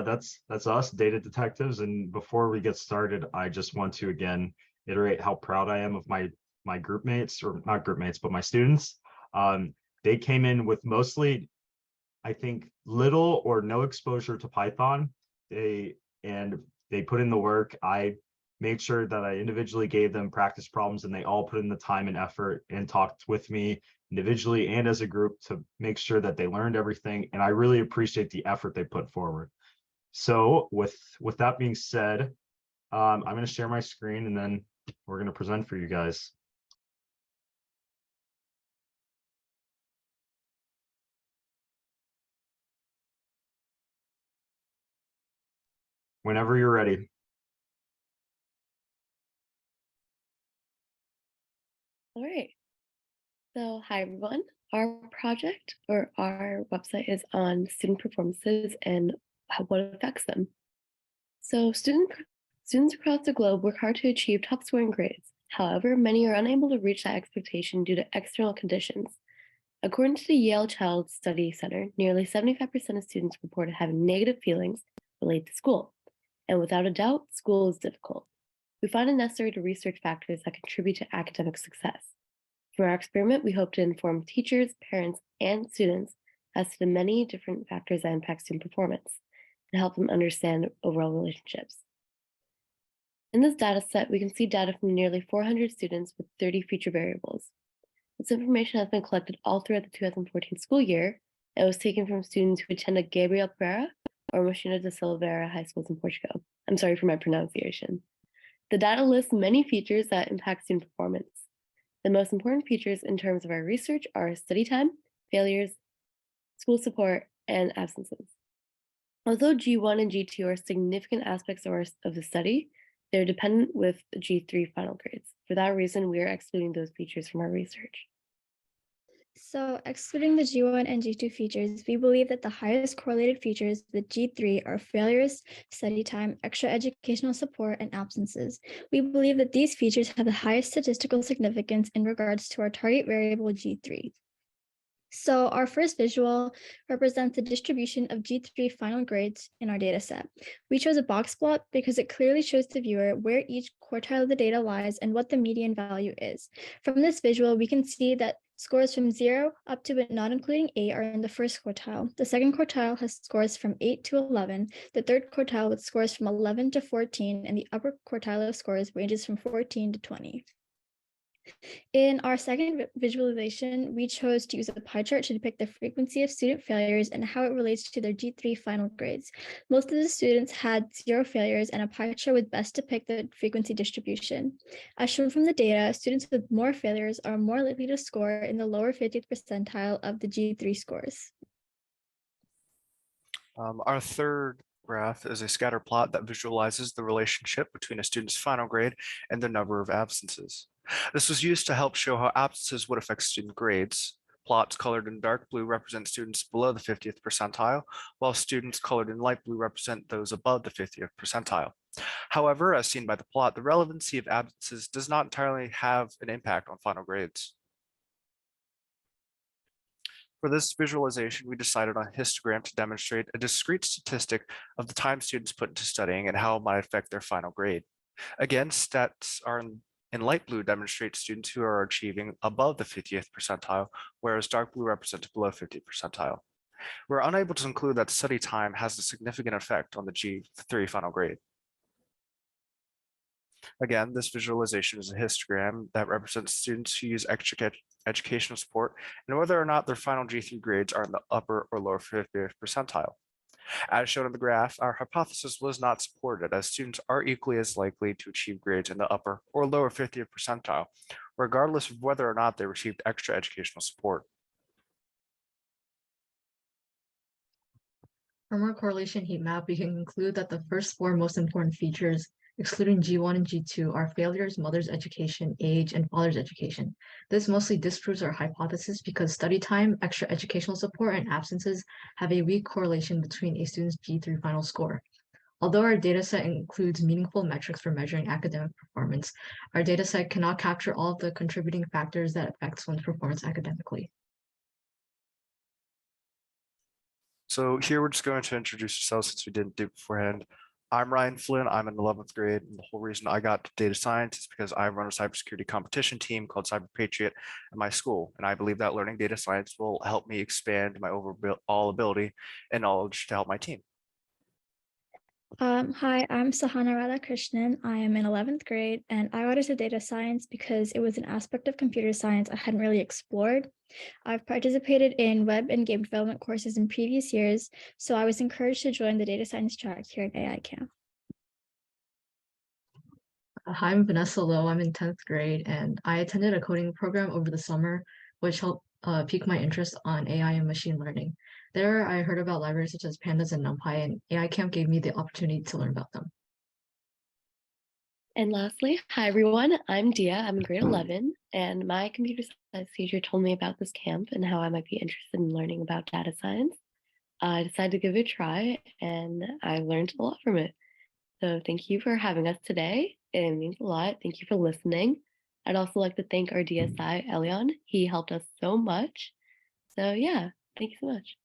that's us, data detectives. And before we get started, I just want to again iterate how proud I am of my group mates, or not group mates, but my students. They came in with mostly, I think, little or no exposure to Python. They put in the work. I made sure that I individually gave them practice problems, and they all put in the time and effort and talked with me individually and as a group to make sure that they learned everything. And I really appreciate the effort they put forward. So with that being said, I'm going to share my screen and then we're going to present for you guys. Whenever you're ready. All right. So hi, everyone. Our project or our website is on student performances and what affects them. So students across the globe work hard to achieve top scoring grades. However, many are unable to reach that expectation due to external conditions. According to the Yale Child Study Center, nearly 75% of students reported having negative feelings related to school. And without a doubt, school is difficult. We find it necessary to research factors that contribute to academic success. For our experiment, we hope to inform teachers, parents, and students as to the many different factors that impact student performance and help them understand overall relationships. In this data set, we can see data from nearly 400 students with 30 feature variables. This information has been collected all throughout the 2014 school year and was taken from students who attended Gabriel Pereira or Machina de Silveira high schools in Portugal. I'm sorry for my pronunciation. The data lists many features that impact student performance. The most important features in terms of our research are study time, failures, school support, and absences. Although G1 and G2 are significant aspects of the study, they're dependent with G3 final grades. For that reason, we are excluding those features from our research. So, excluding the G1 and G2 features, we believe that the highest correlated features with G3 are failures, study time, extra educational support, and absences. We believe that these features have the highest statistical significance in regards to our target variable G3. So our first visual represents the distribution of G3 final grades in our data set. We chose a box plot because it clearly shows the viewer where each quartile of the data lies and what the median value is. From this visual, we can see that scores from 0 up to but not including 8 are in the first quartile. The second quartile has scores from 8 to 11, the third quartile with scores from 11 to 14, and the upper quartile of scores ranges from 14 to 20. In our second visualization, we chose to use a pie chart to depict the frequency of student failures and how it relates to their G3 final grades. Most of the students had 0 failures, and a pie chart would best depict the frequency distribution. As shown from the data, students with more failures are more likely to score in the lower 50th percentile of the G3 scores. Our third graph is a scatter plot that visualizes the relationship between a student's final grade and the number of absences. This was used to help show how absences would affect student grades. Plots colored in dark blue represent students below the 50th percentile, while students colored in light blue represent those above the 50th percentile. However, as seen by the plot, the relevancy of absences does not entirely have an impact on final grades. For this visualization, we decided on a histogram to demonstrate a discrete statistic of the time students put into studying and how it might affect their final grade. Again, stats are in light blue demonstrate students who are achieving above the 50th percentile, whereas dark blue represents below 50th percentile. We're unable to conclude that study time has a significant effect on the G3 final grade. Again, this visualization is a histogram that represents students who use extra educational support and whether or not their final G3 grades are in the upper or lower 50th percentile. As shown in the graph, our hypothesis was not supported, as students are equally as likely to achieve grades in the upper or lower 50th percentile, regardless of whether or not they received extra educational support. From our correlation heat map, we can conclude that the first 4 most important features, excluding G1 and G2, are failures, mother's education, age, and father's education. This mostly disproves our hypothesis because study time, extra educational support, and absences have a weak correlation between a student's G3 final score. Although our dataset includes meaningful metrics for measuring academic performance, our dataset cannot capture all of the contributing factors that affect one's performance academically. So here we're just going to introduce ourselves since we didn't do it beforehand. I'm Ryan Flynn. I'm in 11th grade. And the whole reason I got to data science is because I run a cybersecurity competition team called Cyber Patriot at my school. And I believe that learning data science will help me expand my overall ability and knowledge to help my team. Hi, I'm Sahana Radhakrishnan. I am in 11th grade, and I got into data science because it was an aspect of computer science I hadn't really explored. I've participated in web and game development courses in previous years, so I was encouraged to join the data science track here at AI Camp. Hi, I'm Vanessa Luo. I'm in 10th grade, and I attended a coding program over the summer, which helped pique my interest on AI and machine learning. There, I heard about libraries such as Pandas and NumPy, and AI Camp gave me the opportunity to learn about them. And lastly, hi everyone, I'm Diya. I'm in grade 11, and my computer science teacher told me about this camp and how I might be interested in learning about data science. I decided to give it a try, and I learned a lot from it. So thank you for having us today. It means a lot. Thank you for listening. I'd also like to thank our DSI, Elian. He helped us so much. So yeah, thank you so much.